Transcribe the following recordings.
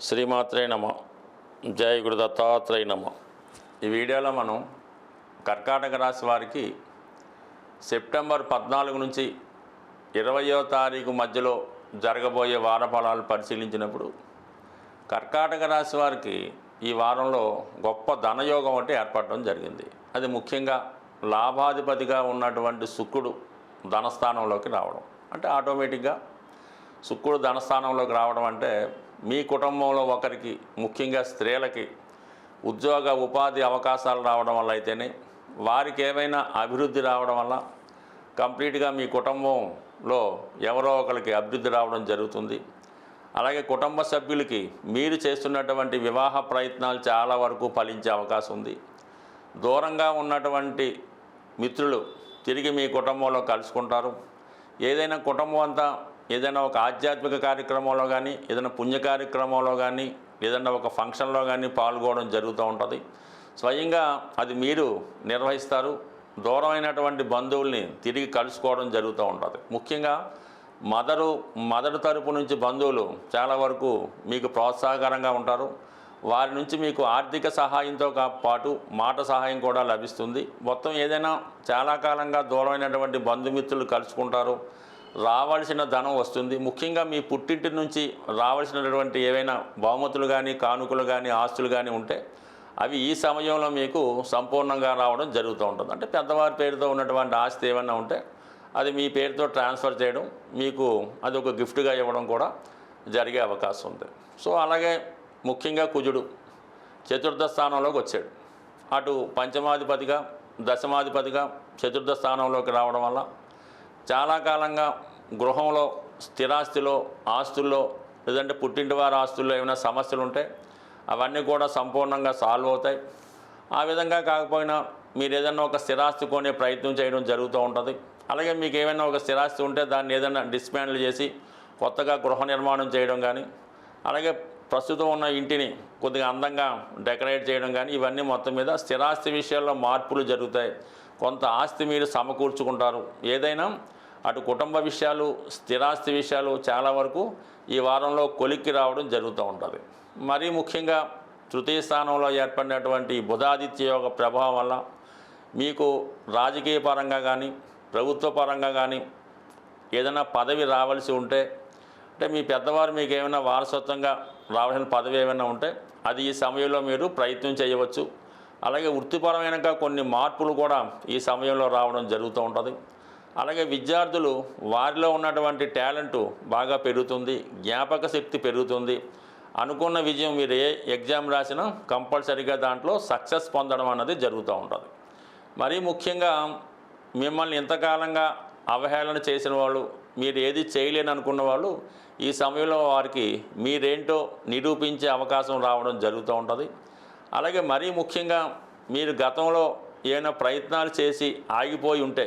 శ్రీమాత్రే నమ. జయ గురు దత్తాత్రేయ నమ. ఈ వీడియోలో మనం కర్కాటక రాశి వారికి సెప్టెంబర్ 14 నుంచి 20వ తారీఖు మధ్యలో జరగబోయే వార ఫలాలు పరిశీలించినప్పుడు కర్కాటక రాశి వారికి ఈ వారంలో గొప్ప ధనయోగం ఒకటి ఏర్పడడం జరిగింది. అది ముఖ్యంగా లాభాధిపతిగా ఉన్నటువంటి శుక్రుడు ధనస్థానంలోకి రావడం. అంటే ఆటోమేటిక్గా శుక్రుడు ధనస్థానంలోకి రావడం అంటే మీ కుటుంబంలో ఒకరికి, ముఖ్యంగా స్త్రీలకి ఉద్యోగ ఉపాధి అవకాశాలు రావడం వల్ల అయితేనే, వారికి ఏమైనా అభివృద్ధి రావడం వల్ల కంప్లీట్గా మీ కుటుంబంలో ఎవరో ఒకరికి అభివృద్ధి రావడం జరుగుతుంది. అలాగే కుటుంబ సభ్యులకి మీరు చేస్తున్నటువంటి వివాహ ప్రయత్నాలు చాలా వరకు ఫలించే అవకాశం ఉంది. దూరంగా ఉన్నటువంటి మిత్రులు తిరిగి మీ కుటుంబంలో కలుసుకుంటారు. ఏదైనా కుటుంబం అంతా ఏదైనా ఒక ఆధ్యాత్మిక కార్యక్రమంలో కానీ, ఏదైనా పుణ్య కార్యక్రమంలో కానీ, ఏదైనా ఒక ఫంక్షన్లో కానీ పాల్గొనడం జరుగుతూ ఉంటుంది. స్వయంగా అది మీరు నిర్వహిస్తారు. దూరమైనటువంటి బంధువుల్ని తిరిగి కలుసుకోవడం జరుగుతూ ఉంటుంది. ముఖ్యంగా మదరు తరపు నుంచి బంధువులు చాలా వరకు మీకు ప్రోత్సాహకరంగా ఉంటారు. వారి నుంచి మీకు ఆర్థిక సహాయంతో పాటు మాట సహాయం కూడా లభిస్తుంది. మొత్తం ఏదైనా చాలా కాలంగా దూరమైనటువంటి బంధుమిత్రులు కలుసుకుంటారు. రావాల్సిన ధనం వస్తుంది. ముఖ్యంగా మీ పుట్టింటి నుంచి రావాల్సినటువంటి ఏవైనా బహుమతులు కానీ, కానుకలు కానీ, ఆస్తులు కానీ ఉంటే అవి ఈ సమయంలో మీకు సంపూర్ణంగా రావడం జరుగుతూ ఉంటుంది. అంటే పెద్దవారి పేరుతో ఉన్నటువంటి ఆస్తి ఏమైనా ఉంటే అది మీ పేరుతో ట్రాన్స్ఫర్ చేయడం, మీకు అది ఒక గిఫ్ట్గా ఇవ్వడం కూడా జరిగే అవకాశం ఉంది. సో అలాగే ముఖ్యంగా కుజుడు చతుర్థ స్థానంలోకి వచ్చాడు. అటు పంచమాధిపతిగా, దశమాధిపతిగా చతుర్థ స్థానంలోకి రావడం వల్ల చాలా కాలంగా గృహంలో, స్థిరాస్తిలో, ఆస్తుల్లో, లేదంటే పుట్టింటి వారి ఆస్తుల్లో ఏమైనా సమస్యలు ఉంటే అవన్నీ కూడా సంపూర్ణంగా సాల్వ్ అవుతాయి. ఆ విధంగా కాకపోయినా మీరు ఏదైనా ఒక స్థిరాస్తి కొనే ప్రయత్నం చేయడం జరుగుతూ ఉంటుంది. అలాగే మీకు ఏమైనా ఒక స్థిరాస్తి ఉంటే దాన్ని ఏదైనా డిస్మాండిల్ చేసి కొత్తగా గృహ నిర్మాణం చేయడం కానీ, అలాగే ప్రస్తుతం ఉన్న ఇంటిని కొద్దిగా అందంగా డెకరేట్ చేయడం కానీ, ఇవన్నీ మొత్తం మీద స్థిరాస్తి విషయాల్లో మార్పులు జరుగుతాయి. కొంత ఆస్తి మీరు సమకూర్చుకుంటారు. ఏదైనా అటు కుటుంబ విషయాలు, స్థిరాస్తి విషయాలు చాలా వరకు ఈ వారంలో కొలిక్కి రావడం జరుగుతూ ఉంటుంది. మరీ ముఖ్యంగా తృతీయ స్థానంలో ఏర్పడినటువంటి బుధాదిత్య యోగ ప్రభావం వల్ల మీకు రాజకీయ పరంగా కానీ, ప్రభుత్వ పరంగా కానీ ఏదైనా పదవి రావాల్సి ఉంటే, అంటే మీ పెద్దవారు మీకు ఏమైనా వారసత్వంగా రావాల్సిన పదవి ఏమైనా ఉంటే అది ఈ సమయంలో మీరు ప్రయత్నం చేయవచ్చు. అలాగే వృత్తిపరమైన కొన్ని మార్పులు కూడా ఈ సమయంలో రావడం జరుగుతూ ఉంటుంది. అలాగే విద్యార్థులు వారిలో ఉన్నటువంటి టాలెంటు బాగా పెరుగుతుంది, జ్ఞాపక శక్తి పెరుగుతుంది. అనుకున్న విజయం మీరు ఏ ఎగ్జామ్ రాసినా కంపల్సరీగా దాంట్లో సక్సెస్ పొందడం అన్నది జరుగుతూ ఉంటుంది. మరీ ముఖ్యంగా మిమ్మల్ని ఇంతకాలంగా అవహేళన చేసిన వాళ్ళు, మీరు ఏది చేయలేని అనుకున్న వాళ్ళు ఈ సమయంలో వారికి మీరేంటో నిరూపించే అవకాశం రావడం జరుగుతూ ఉంటుంది. అలాగే మరీ ముఖ్యంగా మీరు గతంలో ఏమైనా ప్రయత్నాలు చేసి ఆగిపోయి ఉంటే,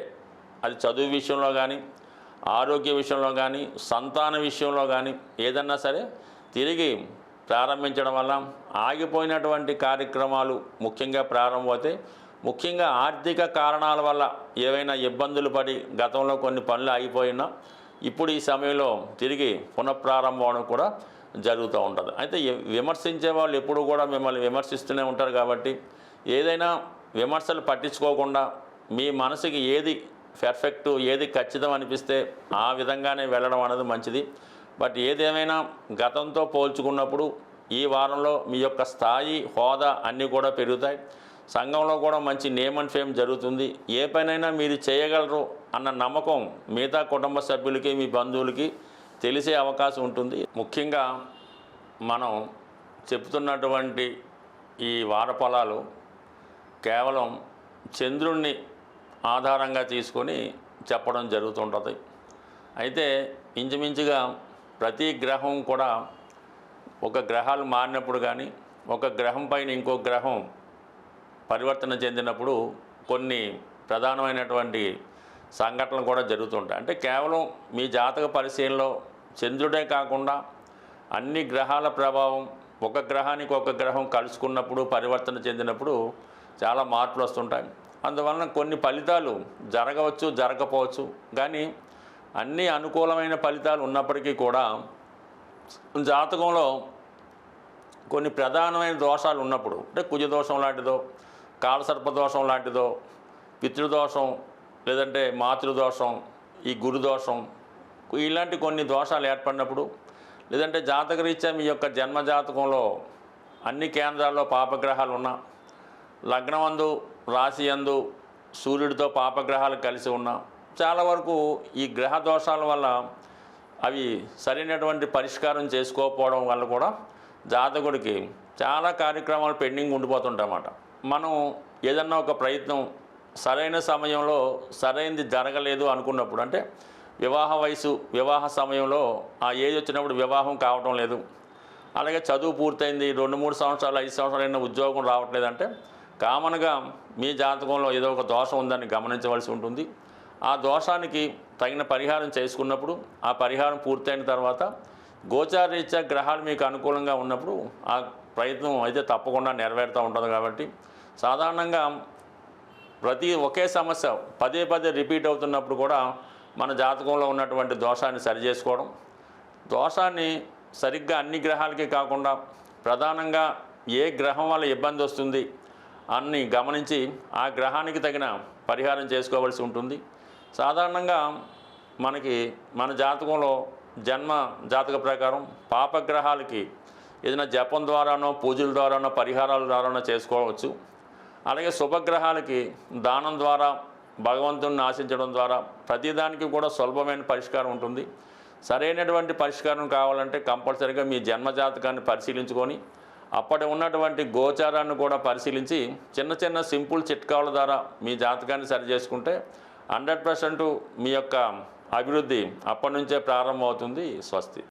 అది చదువు విషయంలో కానీ, ఆరోగ్య విషయంలో కానీ, సంతాన విషయంలో కానీ ఏదన్నా సరే తిరిగి ప్రారంభించడం వల్ల ఆగిపోయినటువంటి కార్యక్రమాలు ముఖ్యంగా ప్రారంభమవుతాయి. ముఖ్యంగా ఆర్థిక కారణాల వల్ల ఏవైనా ఇబ్బందులు పడి గతంలో కొన్ని పనులు ఆగిపోయినా ఇప్పుడు ఈ సమయంలో తిరిగి పునఃప్రారంభం అవడం కూడా జరుగుతూ ఉంటుంది. అయితే విమర్శించే వాళ్ళు ఎప్పుడు కూడా మిమ్మల్ని విమర్శిస్తూనే ఉంటారు. కాబట్టి ఏదైనా విమర్శలు పట్టించుకోకుండా మీ మనసుకి ఏది పర్ఫెక్ట్, ఏది ఖచ్చితం అనిపిస్తే ఆ విధంగానే వెళ్ళడం అనేది మంచిది. బట్ ఏదేమైనా గతంతో పోల్చుకున్నప్పుడు ఈ వారంలో మీ యొక్క స్థాయి, హోదా అన్నీ కూడా పెరుగుతాయి. సంఘంలో కూడా మంచి నేమ్ అండ్ ఫేమ్ జరుగుతుంది. ఏ పనైనా మీరు చేయగలరు అన్న నమ్మకం మిగతా కుటుంబ సభ్యులకి, మీ బంధువులకి తెలిసే అవకాశం ఉంటుంది. ముఖ్యంగా మనం చెప్తున్నటువంటి ఈ వార ఫలాలు కేవలం చంద్రుణ్ణి ఆధారంగా తీసుకొని చెప్పడం జరుగుతుంటుంది. అయితే ఇంచుమించుగా ప్రతి గ్రహం కూడా ఒక గ్రహాలు మారినప్పుడు కానీ, ఒక గ్రహం పైన ఇంకో గ్రహం పరివర్తన చెందినప్పుడు కొన్ని ప్రధానమైనటువంటి సంఘటనలు కూడా జరుగుతుంటాయి. అంటే కేవలం మీ జాతక పరిశీలనలో చంద్రుడే కాకుండా అన్ని గ్రహాల ప్రభావం, ఒక గ్రహానికి ఒక గ్రహం కలుసుకున్నప్పుడు, పరివర్తన చెందినప్పుడు చాలా మార్పులు వస్తుంటాయి. అందువలన కొన్ని ఫలితాలు జరగవచ్చు, జరగకపోవచ్చు. కానీ అన్ని అనుకూలమైన ఫలితాలు ఉన్నప్పటికీ కూడా జాతకంలో కొన్ని ప్రధానమైన దోషాలు ఉన్నప్పుడు, అంటే కుజదోషం లాంటిదో, కాలసర్పదోషం లాంటిదో, పితృదోషం, లేదంటే మాతృదోషం, ఈ గురుదోషం, ఇలాంటి కొన్ని దోషాలు ఏర్పడినప్పుడు, లేదంటే జాతకరీత్యా మీ యొక్క జన్మ జాతకంలో అన్ని కేంద్రాల్లో పాపగ్రహాలు ఉన్నా, లగ్నమందు రాశి యందు సూర్యుడితో పాపగ్రహాలు కలిసి ఉన్నా, చాలా వరకు ఈ గ్రహ దోషాల వల్ల అవి సరైనటువంటి పరిష్కారం చేసుకోకపోవడం వల్ల కూడా జాతకుడికి చాలా కార్యక్రమాలు పెండింగ్ ఉండిపోతుంటాయన్నమాట. మనం ఏదన్నా ఒక ప్రయత్నం సరైన సమయంలో సరైనది జరగలేదు అనుకున్నప్పుడు, అంటే వివాహ వయసు, వివాహ సమయంలో ఆ ఏజ్ వచ్చినప్పుడు వివాహం కావటం లేదు, అలాగే చదువు పూర్తయింది 2-3 సంవత్సరాలు 5 సంవత్సరాలైనా ఉద్యోగం రావట్లేదంటే కామన్గా మీ జాతకంలో ఏదో ఒక దోషం ఉందని గమనించవలసి ఉంటుంది. ఆ దోషానికి తగిన పరిహారం చేసుకున్నప్పుడు, ఆ పరిహారం పూర్తయిన తర్వాత గోచారరీత్యా గ్రహాలు మీకు అనుకూలంగా ఉన్నప్పుడు ఆ ప్రయత్నం అయితే తప్పకుండా నెరవేరుతూ ఉంటుంది. కాబట్టి సాధారణంగా ఒకే సమస్య పదే పదే రిపీట్ అవుతున్నప్పుడు కూడా మన జాతకంలో ఉన్నటువంటి దోషాన్ని సరిచేసుకోవడం, దోషాన్ని సరిగ్గా అన్ని గ్రహాలకి కాకుండా ప్రధానంగా ఏ గ్రహం వల్ల ఇబ్బంది వస్తుంది అన్ని గమనించి ఆ గ్రహానికి తగిన పరిహారం చేసుకోవాల్సి ఉంటుంది. సాధారణంగా మన జాతకంలో జన్మ జాతక ప్రకారం పాపగ్రహాలకి ఏదైనా జపం ద్వారానో, పూజల ద్వారానో, పరిహారాల ద్వారానో చేసుకోవచ్చు. అలాగే శుభగ్రహాలకి దానం ద్వారా, భగవంతుని ఆశించడం ద్వారా ప్రతిదానికి కూడా సులభమైన పరిష్కారం ఉంటుంది. సరైనటువంటి పరిష్కారం కావాలంటే కంపల్సరీగా మీ జన్మజాతకాన్ని పరిశీలించుకొని అప్పటి ఉన్నటువంటి గోచారాన్ని కూడా పరిశీలించి చిన్న చిన్న సింపుల్ చిట్కాల ద్వారా మీ జాతకాన్ని సరి చేసుకుంటే 100% మీ యొక్క అభివృద్ధి అప్పటి నుంచే ప్రారంభమవుతుంది. స్వస్తి.